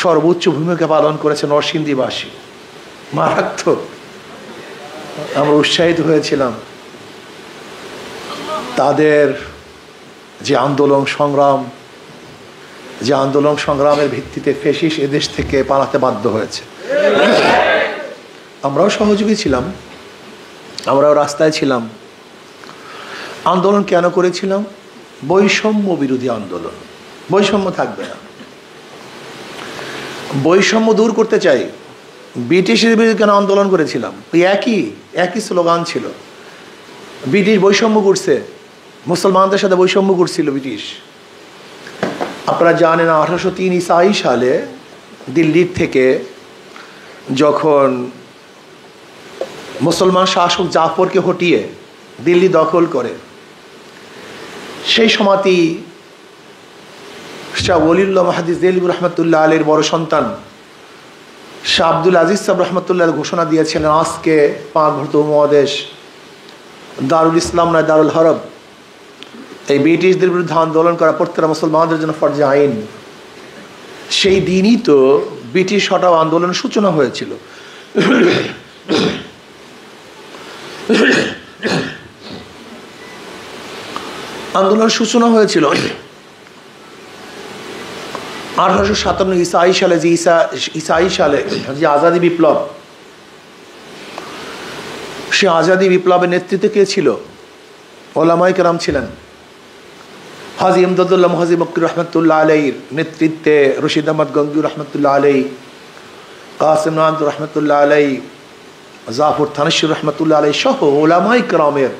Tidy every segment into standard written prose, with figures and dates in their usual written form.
সর্বোচ্চ ভূমিকা পালন করেছে নরসিংদীবাসী, মারাত্মক। আমরা উৎসাহিত হয়েছিলাম তাদের যে আন্দোলন সংগ্রামের ভিত্তিতে ফ্যাসিস্ট এদেশ থেকে পালাতে বাধ্য হয়েছে। আমরাও সহযোগী ছিলাম, আমরাও রাস্তায় ছিলাম। আন্দোলন কেন করেছিলাম? বৈষম্য বিরোধী আন্দোলন। বৈষম্য থাকবে না, বৈষম্য দূর করতে চাই। ব্রিটিশের বিরুদ্ধে কেন আন্দোলন করেছিলাম? ওই একই স্লোগান ছিল। ব্রিটিশ বৈষম্য করছে, মুসলমানদের সাথে বৈষম্য করছিল ব্রিটিশ। আপনারা জানেন 1803 ঈসাই সালে দিল্লির থেকে যখন মুসলমান শাসক জাফরকে হটিয়ে দিল্লি দখল করে, সেই সময়তেই শাহ ওলিউল্লাহ মুহাদ্দিস দেহলভী রহমতুল্লাহ আলাইহির বড় সন্তান শাহ আব্দুল আজিজ সাহেব রহমতুল্লাহ ঘোষণা দিয়েছিলেন, আজকে পাক ভারত উপমহাদেশ দারুল ইসলাম নয় দারুল হরব। এই ব্রিটিশদের বিরুদ্ধে আন্দোলন করা প্রত্যেকটা মুসলমানদের জন্য ফরজে আইন। সেই দিনই তো ব্রিটিশ হটাও আন্দোলনের সূচনা হয়েছিল। আন্দোলনের সূচনা হয়েছিল 1857 ঈসাই সালে, যে ঈসাই সালে যে আজাদি বিপ্লব, সে আজাদি বিপ্লবের নেতৃত্বে কে ছিল? ওলামায়ে কেরাম ছিলেন। হাজী ইমদাদুল্লাহ মুহাজ্জিব মক্কি রহমতুল্লাহ আলাইহির নেতৃত্বে রশিদ আহমদ গঙ্গি রহমতুল্লাহ আলাইহি, কাসিম নানদ রহমতুল্লাহ আলাইহি, জাফর থানশী রহমতুল্লাহ আলাইহি সহ ওলামায়ে কেরামের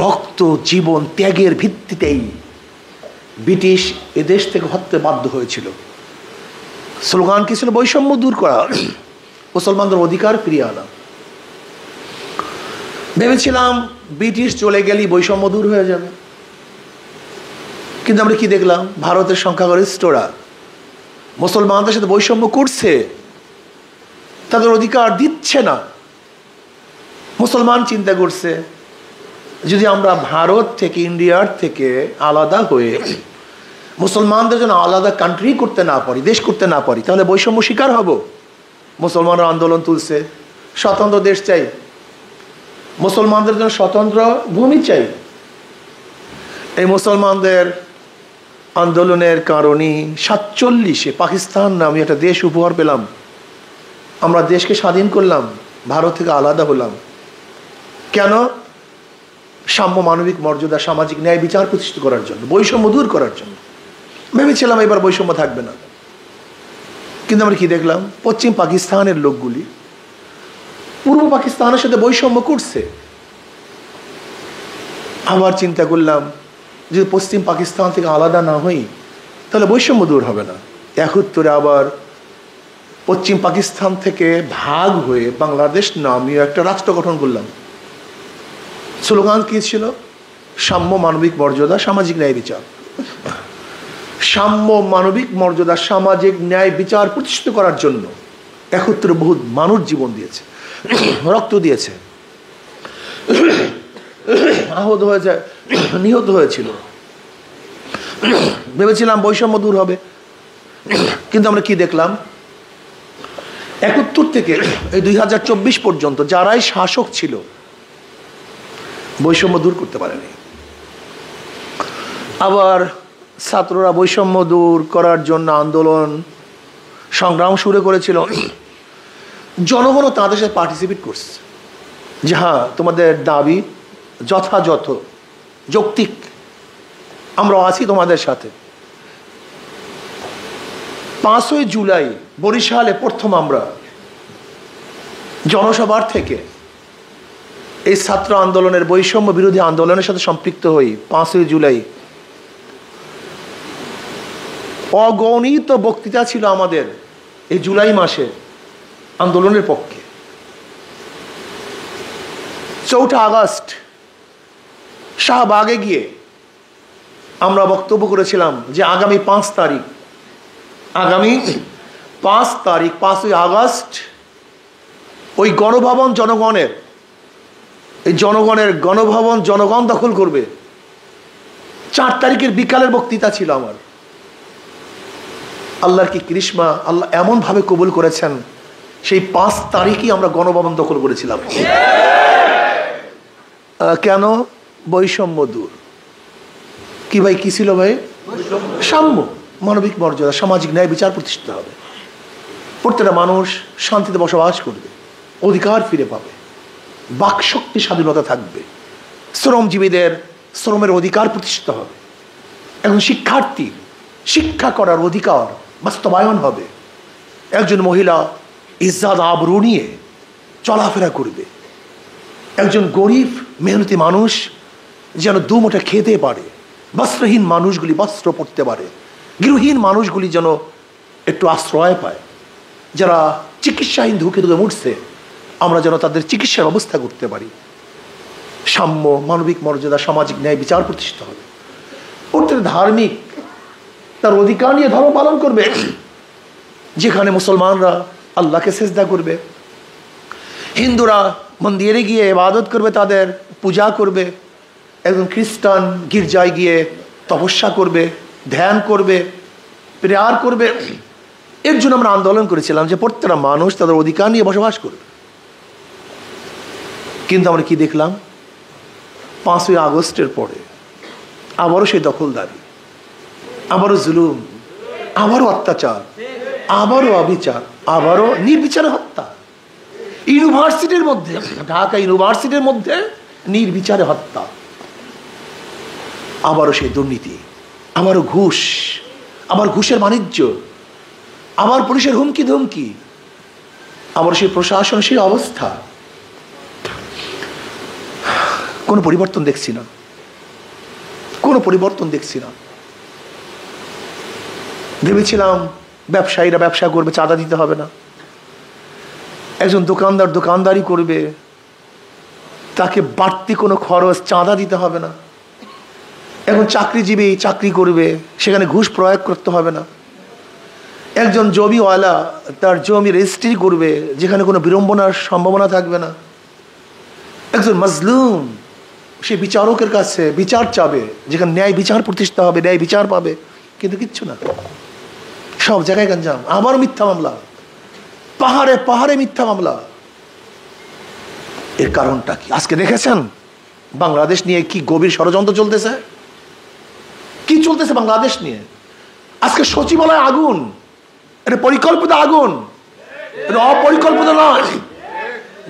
রক্ত জীবন ত্যাগের ভিত্তিতেই ব্রিটিশ এদেশ থেকে হতে বাধ্য হয়েছিল। স্লোগান কি ছিল? বৈষম্য দূর করা, মুসলমানদের অধিকার ফিরিয়ে আনা। ভেবেছিলাম ব্রিটিশ চলে গেলেই বৈষম্য দূর হয়ে যাবে, কিন্তু আমরা কি দেখলাম? ভারতের সংখ্যাগরিষ্ঠরা মুসলমানদের সাথে বৈষম্য করছে, তাদের অধিকার দিচ্ছে না। মুসলমান চিন্তা করছে, যদি আমরা ভারত থেকে, ইন্ডিয়ার থেকে আলাদা হয়ে মুসলমানদের জন্য আলাদা কান্ট্রি করতে না পারি, দেশ করতে না পারি, তাহলে বৈষম্য শিকার হব। মুসলমানরা আন্দোলন তুলছে, স্বতন্ত্র দেশ চাই, মুসলমানদের জন্য স্বতন্ত্র ভূমি চাই। এই মুসলমানদের আন্দোলনের কারণে 47-এ পাকিস্তান নামে একটা দেশ উপহার পেলাম। আমরা দেশকে স্বাধীন করলাম, ভারত থেকে আলাদা হলাম। কেন? সাম্য, মানবিক মর্যাদা, সামাজিক ন্যায় বিচার প্রতিষ্ঠিত করার জন্য, বৈষম্য দূর করার জন্য। ভেবেছিলাম এবার বৈষম্য থাকবে না, কিন্তু আমরা কি দেখলাম? পশ্চিম পাকিস্তানের লোকগুলি পূর্ব পাকিস্তানের সাথে বৈষম্য করছে। আবার চিন্তা করলাম, যদি পশ্চিম পাকিস্তান থেকে আলাদা না হই তাহলে বৈষম্য দূর হবে না। 71-এ আবার পশ্চিম পাকিস্তান থেকে ভাগ হয়ে বাংলাদেশ নামীয় একটা রাষ্ট্র গঠন করলাম। স্লোগান কি ছিল? সাম্য, মানবিক মর্যাদা, সামাজিক ন্যায় বিচার। সাম্য, মানবিক মর্যাদা, সামাজিক ন্যায় বিচার প্রতিষ্ঠিত করার জন্য 71-এ বহুত মানুষ জীবন দিয়েছে, রক্ত দিয়েছে, আহত হয়েছে, নিহত হয়েছিল। ভেবেছিলাম বৈষম্য দূর হবে, কিন্তু আমরা কি দেখলাম? 71 থেকে এই 2024 পর্যন্ত যারাই শাসক ছিল বৈষম্য দূর করতে পারেনি। আবার ছাত্ররা বৈষম্য দূর করার জন্য আন্দোলন সংগ্রাম শুরু করেছিল। জনগণও তাদের সাথে পার্টিসিপেট করছে, যে হ্যাঁ তোমাদের দাবি যথাযথ, যৌক্তিক, আমরা আছি তোমাদের সাথে। 5ই জুলাই বরিশালে প্রথম আমরা জনসভার থেকে এই ছাত্র আন্দোলনের, বৈষম্য বিরোধী আন্দোলনের সাথে সম্পৃক্ত হই। 5ই জুলাই অগণিত বক্তৃতা ছিল আমাদের এই জুলাই মাসে আন্দোলনের পক্ষে। 4 আগস্ট শাহবাগে গিয়ে আমরা বক্তব্য করেছিলাম যে আগামী 5 তারিখ, 5ই আগস্ট ওই গণভবন জনগণের, এই জনগণের গণভবন জনগণ দখল করবে। 4 তারিখের বিকালের বক্তৃতা ছিল আমার। আল্লাহর কি কৃষ্মা, আল্লাহ এমনভাবে কবুল করেছেন, সেই 5 তারিখই আমরা গণভবন দখল করেছিলাম। কেন? বৈষম্য দূর। কি ভাই, কি ছিল ভাই? সাম্য, মানবিক মর্যাদা, সামাজিক ন্যায় বিচার প্রতিষ্ঠিত হবে। প্রত্যেকটা মানুষ শান্তিতে বসবাস করবে, অধিকার ফিরে পাবে, বাকশক্তি স্বাধীনতা থাকবে, শ্রমজীবীদের শ্রমের অধিকার প্রতিষ্ঠিত হবে। এখন শিক্ষার্থী শিক্ষা করার অধিকার বাস্তবায়ন হবে। একজন মহিলা ইজ্জত আবরু নিয়ে চলাফেরা করবে। একজন গরিব মেহনতি মানুষ যেন দুমুঠো খেতে পারে, বস্ত্রহীন মানুষগুলি বস্ত্র পরতে পারে, গৃহহীন মানুষগুলি যেন একটু আশ্রয় পায়, যারা চিকিৎসাহীন ধুকে ধুকে মরছে আমরা যেন তাদের চিকিৎসার ব্যবস্থা করতে পারি। সাম্য, মানবিক মর্যাদা, সামাজিক ন্যায় বিচার প্রতিষ্ঠিত হবে। প্রত্যেক ধার্মিক তার অধিকার নিয়ে ধর্ম পালন করবে। যেখানে মুসলমানরা আল্লাহকে সেজদা করবে, হিন্দুরা মন্দিরে গিয়ে ইবাদত করবে, তাদের পূজা করবে, একজন খ্রিস্টান গির্জায় গিয়ে তপস্যা করবে, ধ্যান করবে, প্রেয়ার করবে। এর জন্য আমরা আন্দোলন করেছিলাম যে প্রত্যেকটা মানুষ তাদের অধিকার নিয়ে বসবাস করবে। কিন্তু আমরা কি দেখলাম? 5ই আগস্টের পরে আবারও সেই দখলদারি, আবারও জুলুম, আবারও অত্যাচার, আবারও অবিচার, আবারও নির্বিচারে হত্যা। ইউনিভার্সিটির মধ্যে, ঢাকা ইউনিভার্সিটির মধ্যে নির্বিচারে হত্যা, আবারও সেই দুর্নীতি, আবারও ঘুষ, আবার ঘুষের বাণিজ্য, আবার পুলিশের হুমকি ধমকি, আবার সেই প্রশাসন, সেই অবস্থা। কোনো পরিবর্তন দেখছি না, কোনো পরিবর্তন দেখছি না। ভেবেছিলাম ব্যবসায়ীরা ব্যবসা করবে, চাঁদা দিতে হবে না। একজন দোকানদার দোকানদারি করবে, তাকে বাড়তি কোনো খরচ, চাঁদা দিতে হবে না। এখন চাকরিজীবী চাকরি করবে, সেখানে ঘুষ প্রয়োগ করতে হবে না। একজন জমিওয়ালা তার জমি রেজিস্ট্রি করবে, যেখানে কোনো বিড়ম্বনার সম্ভাবনা থাকবে না। একজন মাজলুম সে বিচারকের কাছে বিচার চাবে, যেখানে ন্যায় বিচার প্রতিষ্ঠিত হবে, ন্যায় বিচার পাবে। কিন্তু কিচ্ছু না, সব জায়গায় গঞ্জাম, আবার মিথ্যা মামলা, পাহাড়ে পাহাড়ে মিথ্যা মামলা। এর কারণটা কি? আজকে দেখেছেন বাংলাদেশ নিয়ে কি গভীর ষড়যন্ত্র চলতেছে, কি চলতেছে বাংলাদেশ নিয়ে। আজকে সচিবালয় আগুন, এটা পরিকল্পিত আগুন, এটা অপরিকল্পিত নয়।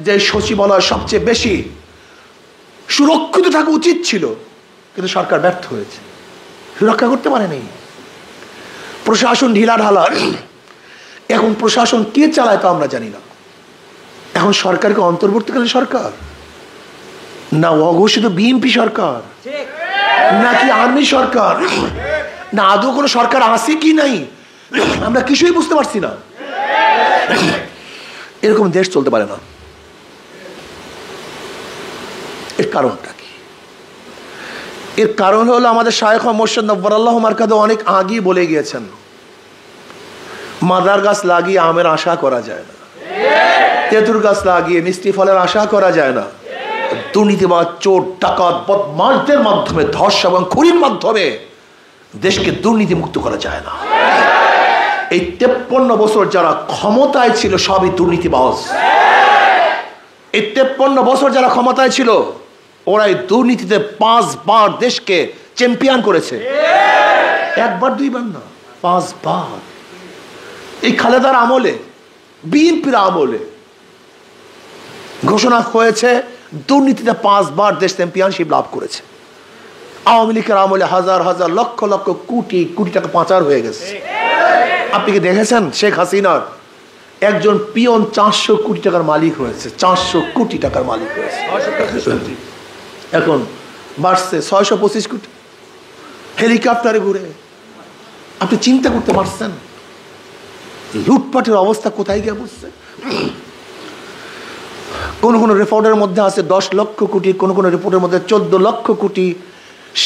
যে সচিবালয় সবচেয়ে বেশি সুরক্ষিত থাকা উচিত ছিল, কিন্তু সরকার ব্যর্থ হয়েছে, সুরক্ষা করতে পারেনি। প্রশাসন ঢিলা ঢালা। এখন প্রশাসন কে চালায় তা আমরা জানি না। এখন সরকারকে অন্তর্বর্তীকালীন সরকার, না অঘোষিত বিএনপি সরকার, নাকি আর্মি সরকার, না আদৌ কোনো সরকার আছে কি নাই, আমরা কিছুই বুঝতে পারছি না। এরকম দেশ চলতে পারে না। এর কারণটা কি? এর কারণ হলো আমাদের শায়েখ মোর্শেদ নব্বরাল্লাহ মারকাদে অনেক আগে বলে গিয়েছেন, মাদার গাছ লাগিয়ে আমের আশা করা যায় না, তেঁতুল গাছ লাগিয়ে মিষ্টি ফলের আশা করা যায় না। দুর্নীতিবাজ, চোর, ডাকাত, বদমাশদের মাধ্যমে, ধর্ষণ এবং খুনের মাধ্যমে দেশকে দুর্নীতি মুক্ত করা যায় না। এই 53 বছর যারা ক্ষমতায় ছিল সবই দুর্নীতিবাজ। এই 53 বছর যারা ক্ষমতায় ছিল ওরাই দুর্নীতিতে 5 বার দেশকে চ্যাম্পিয়ন করেছে। একবার দুইবার না, 5 বার। এই খালেদার আমলে, বিএনপির আমলে ঘোষণা হয়েছে দুর্নীতিতে 5 বার দেশ চ্যাম্পিয়নশিপ লাভ করেছে। আওয়ামী লীগের আমলে হাজার হাজার লক্ষ লক্ষ কোটি কোটি টাকা পাচার হয়ে গেছে। আপনি কি দেখেছেন শেখ হাসিনার একজন পিয়ন 400 কোটি টাকার মালিক হয়েছে, 400 কোটি টাকার মালিক হয়েছে। এখন বাড়ছে 625 কোটি, হেলিকপ্টারে ঘুরে। আপনি চিন্তা করতে পারছেন লুটপাটের অবস্থা কোথায় গিয়ে বসছে? কোন কোন রিপোর্টের মধ্যে আছে 10 লক্ষ কোটি, কোন কোন রিপোর্টের মধ্যে 14 লক্ষ কোটি।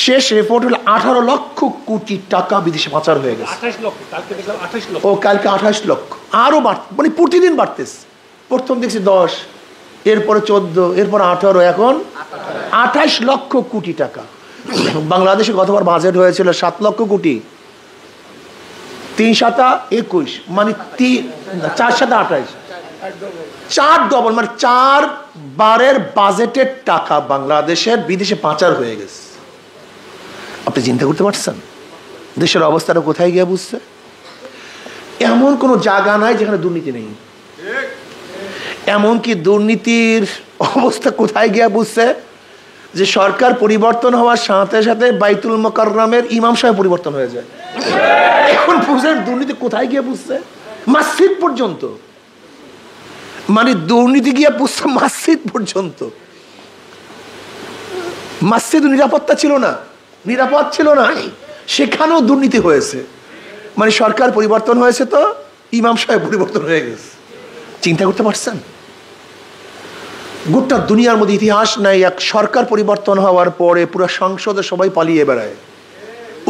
শেষ রিপোর্ট হলো 18 লক্ষ কোটি টাকা বিদেশে পাচার হয়ে গেছে। 28 লক্ষ, কালকে দেখলাম 28 লক্ষ। ও কালকে 28 লক্ষ, আরো মানে প্রতিদিন বাড়তেছে। প্রথম দেখছি 10, এরপরে 14, এরপর 18, এখন 28 লক্ষ কোটি টাকা। বাংলাদেশে গতবার বাজেট হয়েছিল 7 লক্ষ কোটি। 3 সাতা 21 মানে 4 সাতা 28, 4 ডবল মানে 4 বারের বাজেটের টাকা বাংলাদেশের বিদেশে পাচার হয়ে গেছে। আপনি চিন্তা করতে পারছেন দেশের অবস্থাটা কোথায় গিয়ে বুঝছে? এমন কোনো জায়গা নাই যেখানে দুর্নীতি নেই। এমনকি দুর্নীতির অবস্থা কোথায় গিয়ে বুঝছে যে সরকার পরিবর্তন হওয়ার সাথে সাথে বাইতুল মোকাররমের ইমাম সাহেব পরিবর্তন হয়ে যায়। এখন বুঝেন দুর্নীতি কোথায় গিয়ে বুঝছে? মসজিদ পর্যন্ত, মানে দুর্নীতি গিয়ে বুঝছে মসজিদ পর্যন্ত। মসজিদ নিরাপত্তা ছিল না, নিরাপদ ছিল না, সেখানেও দুর্নীতি হয়েছে। মানে সরকার পরিবর্তন হয়েছে তো ইমাম সাহেব পরিবর্তন হয়ে গেছে। চিন্তা করতে পারছেন? গোটা দুনিয়ার মধ্যে ইতিহাস নাই এক সরকার পরিবর্তন হওয়ার পরে পুরো সংসদে সবাই পালিয়ে বেড়ায়,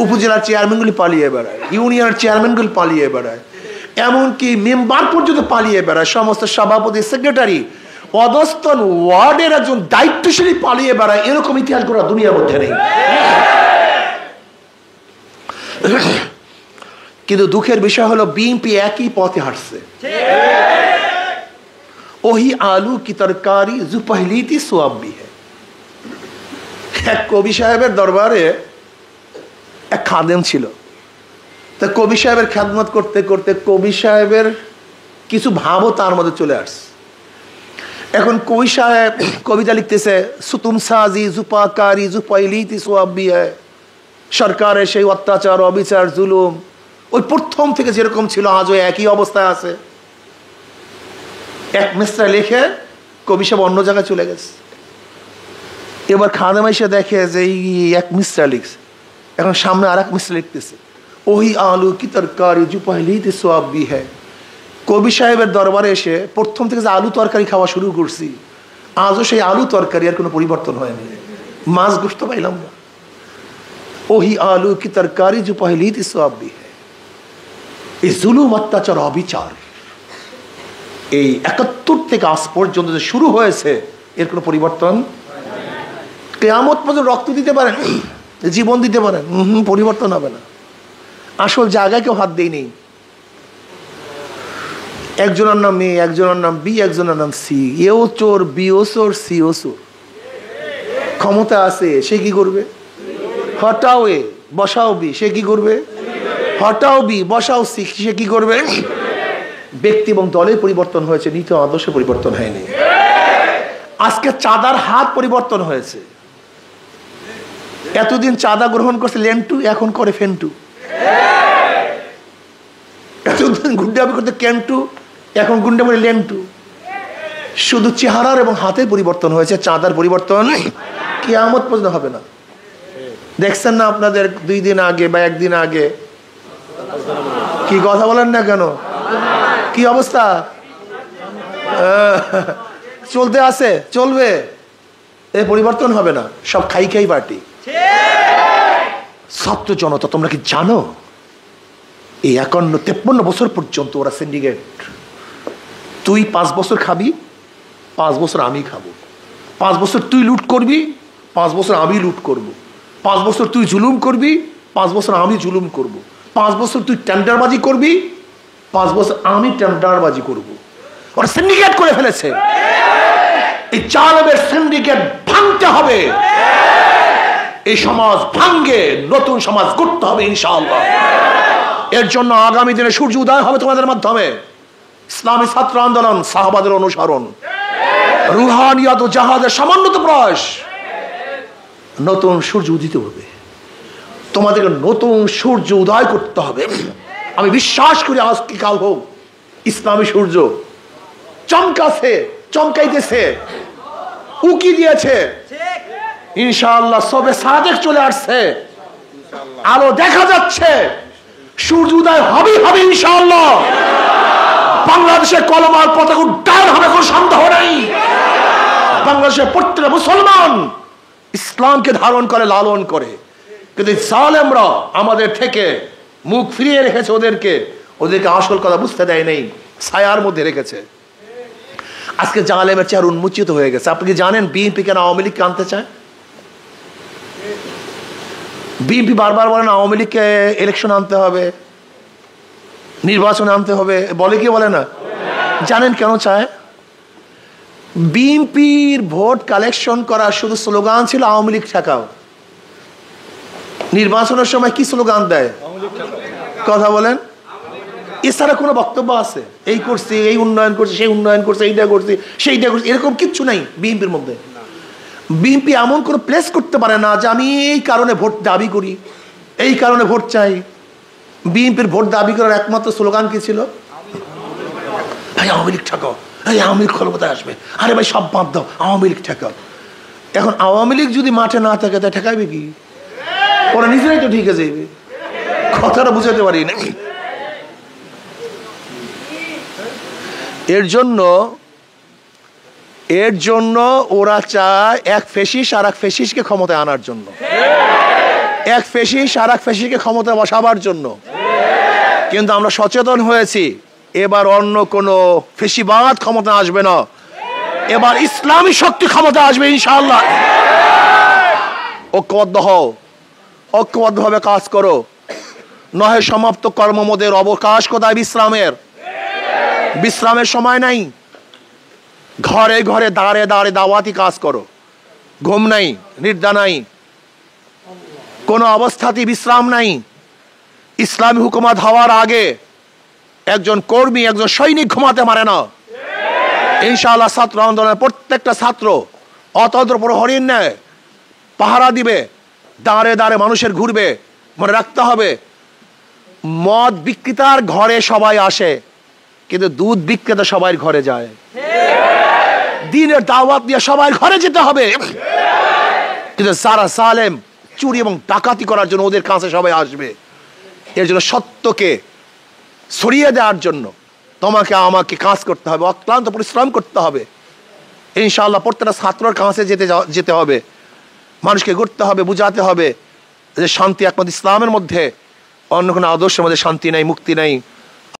উপজেলার চেয়ারম্যানগুলি পালিয়ে বেড়ায়, ইউনিয়নের চেয়ারম্যানগুলি পালিয়ে বেড়ায়, এমনকি মেম্বার পর্যন্ত পালিয়ে বেড়ায়, সমস্ত সভাপতি সেক্রেটারি অধস্তন ওয়ার্ডের একজন দায়িত্বশীলী পালিয়ে বেড়ায়। এরকম ইতিহাস গোটা দুনিয়ার মধ্যে নেই। কিন্তু দুঃখের বিষয় হলো বিএনপি একই পথে হাঁটছে। ওহি আলু কি তরকারি জু পহলি থি সো আব ভি হ্যায়। এক কবি সাহেবের দরবারে এক খাদেম ছিল। তা কবি সাহেবের খেদমত করতে করতে কবি সাহেবের কিছু ভাবও তার মধ্যে চলে আসছে। এখন কবি সাহেব কবিতা লিখতেছে, সুতুম সাজি জুপাকারি জু পহলি থি সো আব ভি হ্যায়। সরকারের সেই অত্যাচার, অবিচার, জুলুম ওই প্রথম থেকে যেরকম ছিল আজও একই অবস্থায় আছে। এক মিসরা লিখে কবি সাহেব অন্য জায়গায় চলে গেছে। এবার খাদেম এসে দেখে যে এই এক মিসরা লিখছে, এখন সামনে আর এক মিসরা লিখতেছে, ওহি আলু কি তরকারি জু পহলি থি সো আব ভি হ্যায়। কবি সাহেবের দরবারে এসে প্রথম থেকে যে আলু তরকারি খাওয়া শুরু করছি, আজও সেই আলু তরকারি আর কোনো পরিবর্তন হয়নি, মাছ গোশত পাইলাম না। ওহি আলু কি তরকারি জু পহলি থি সো আব ভি হ্যায়। এই জুলুম, অত্যাচার, অবিচার এই 71 থেকে আজ পর্যন্ত যে শুরু হয়েছে এর কোনো পরিবর্তন। কিয়ামত পর্যন্ত রক্ত দিতে পারেন, জীবন দিতে পারেন, পরিবর্তন হবে না। আসল জায়গায় কেউ হাত দেয়নি। একজনের নাম এ, একজনের নাম বি, একজনের নাম সি। এও চোর, বিও চোর, সিও চোর। ক্ষমতা আছে, সে কি করবে? হটাও এ বসাও বি, সে কি করবে? হটাও বি বসাও সি, সে কি করবে? ব্যক্তি এবং দলের পরিবর্তন হয়েছে, নীতি আদর্শে পরিবর্তন হয়নি। আজকে চাঁদার হাত পরিবর্তন হয়েছে। এতদিন চাঁদা গ্রহণ করছে লেন্টু, এখন করে ফেন্টু। এতদিন গুন্ডামি করতে ক্যান্টু, এখন গুন্ডামি লেন্টু। শুধু চেহারার এবং হাতের পরিবর্তন হয়েছে, চাঁদার পরিবর্তন কিয়ামত পর্যন্ত হবে না। দেখছেন না আপনাদের 2 দিন আগে বা 1 দিন আগে কি কথা বলেন না কেন, কি অবস্থা চলতে আছে, চলবে, এ পরিবর্তন হবে না। সব খাই খাই পার্টি। ছাত্র জনতা তোমরা কি জানো এই 51-53 বছর পর্যন্ত ওরা সিন্ডিকেট। তুই 5 বছর খাবি, 5 বছর আমি খাবো। 5 বছর তুই লুট করবি, 5 বছর আমি লুট করব। 5 বছর তুই জুলুম করবি, 5 বছর আমি জুলুম করব। 5 বছর তুই টেন্ডারবাজি করবি, 5 বছর আমি টেন্ডারবাজি করব। ওরা সিন্ডিকেট করে ফেলেছে। এই জালেমের সিন্ডিকেট ভাঙতে হবে। এই সমাজ ভাঙ্গে নতুন সমাজ গড়তে হবে ইনশাআল্লাহ। এর জন্য আগামী দিনে সূর্য উদয় হবে তোমাদের মাধ্যমে। ইসলামী ছাত্র আন্দোলন, সাহাবাদের অনুসরণ, রুহানিয়াত ও জাহাদের সমন্বিত প্রয়াস, নতুন সূর্য উদিত হবে। তোমাদেরকে নতুন সূর্য উদয় করতে হবে। আমি বিশ্বাস করি আজ কি কাল হোক ইসলামী সূর্য চমকাছে, চমকাইতেছে, উকি দিয়েছে। ইনশাআল্লাহ সবে সাদেক চলে আসছে, আলো দেখা যাচ্ছে, সূর্য উদয় হবে হবে ইনশাআল্লাহ। বাংলাদেশে কলমার পতাকা উড্ডয়ন হবে, কোনো সন্দেহ নেই। বাংলাদেশের প্রত্যেক মুসলমান ইসলামকে ধারণ করে, লালন করে। কিন্তু জালেমরা আমাদের থেকে মুখ ফিরিয়ে রেখেছে, ওদেরকে আসল কথা বুঝতে দেয় নাই, ছায়ার মধ্যে রেখেছে। আজকে জালেমের চেহারা উন্মোচিত হয়ে গেছে। আপনি কি জানেন বিএনপি কেন আওয়ামী লীগকে আনতে চায়? বিএনপি বারবার বলেন আওয়ামী লীগকে ইলেকশন আনতে হবে, নির্বাচনে আনতে হবে, বলে কি বলে না? জানেন কেন চায়? বিএনপির ভোট কালেকশন করার শুধু স্লোগান ছিল আওয়ামী লীগ ঠেকাও। নির্বাচনের সময় কি স্লোগান দেয়? কথা বলেন। এছাড়া কোনো বক্তব্য আছে? এই করছি, এই উন্নয়ন করছে, সেই উন্নয়ন করছে, এইটা করছি, সেইটা করছি, এরকম কিচ্ছু নাই বিএনপির মধ্যে। বিএনপি এমন কোনো প্লেস করতে পারে না যে আমি এই কারণে ভোট দাবি করি, এই কারণে ভোট চাই। বিএনপির ভোট দাবি করার একমাত্র স্লোগান কি ছিল? ভাই আওয়ামী লীগ ঠেকাও, এই আওয়ামী লীগ ক্ষমতায় আসবে, আরে ভাই সব বাদ দাও, আওয়ামী লীগ ঠেকাও। এখন আওয়ামী লীগ যদি মাঠে না থাকে তা ঠেকাইবে কি? ওরা নিজেরাই তো ঠিক আছে। কথাটা বুঝাতে পারি না। এর জন্য ওরা চায় এক ফেসিস আর এক ফেসিসকে ক্ষমতায় আনার জন্য, এক ফেসিস আর এক ফেসিসকে ক্ষমতায় বসাবার জন্য। কিন্তু আমরা সচেতন হয়েছি, এবার অন্য কোন ফেসিবাদ ক্ষমতা আসবে না, এবার ইসলামী শক্তি ক্ষমতা আসবে ইনশাআল্লাহ। ঐক্যবদ্ধ হও, ঐক্যবদ্ধভাবে কাজ করো, নহে সমাপ্ত কর্মমদের অবকাশ কোথায় বিশ্রামের? বিশ্রামের সময় নাই। ঘরে ঘরে দাঁড়ে দাঁড়ে দাওয়াতি কাজ করো, ঘুম নাই, নিদ্রা নাই, কোনো অবস্থাতেই বিশ্রাম নাই। ইসলামী হুকুমত হওয়ার আগে একজন কর্মী, একজন সৈনিক ঘুমাতে পারে না। ইনশাআল্লাহ ছাত্র আন্দোলনের প্রত্যেকটা ছাত্র অতন্ত্র প্রহরীর ন্যায় পাহারা দিবে, দাঁড়ে দাঁড়ে মানুষের ঘুরবে। মনে রাখতে হবে, মদ বিক্রেতার ঘরে সবাই আসে, কিন্তু দুধ বিক্রেতা সবাই ঘরে যায়। দিনের দাওয়াত দিয়ে সবাই ঘরে যেতে হবে, কিন্তু যারা সালেম চুরি এবং ডাকাতি করার জন্য ওদের কাছে সবাই আসবে। এর জন্য সত্যকে ছড়িয়ে দেওয়ার জন্য তোমাকে আমাকে কাজ করতে হবে, অক্লান্ত পরিশ্রম করতে হবে। ইনশাআল্লাহ প্রত্যেকটা ছাত্রের কাছে যেতে হবে, মানুষকে ঘুরতে হবে, বুঝাতে হবে যে শান্তি একমাত্র ইসলামের মধ্যে, অন্য কোনো আদর্শের মধ্যে শান্তি নাই, মুক্তি নাই।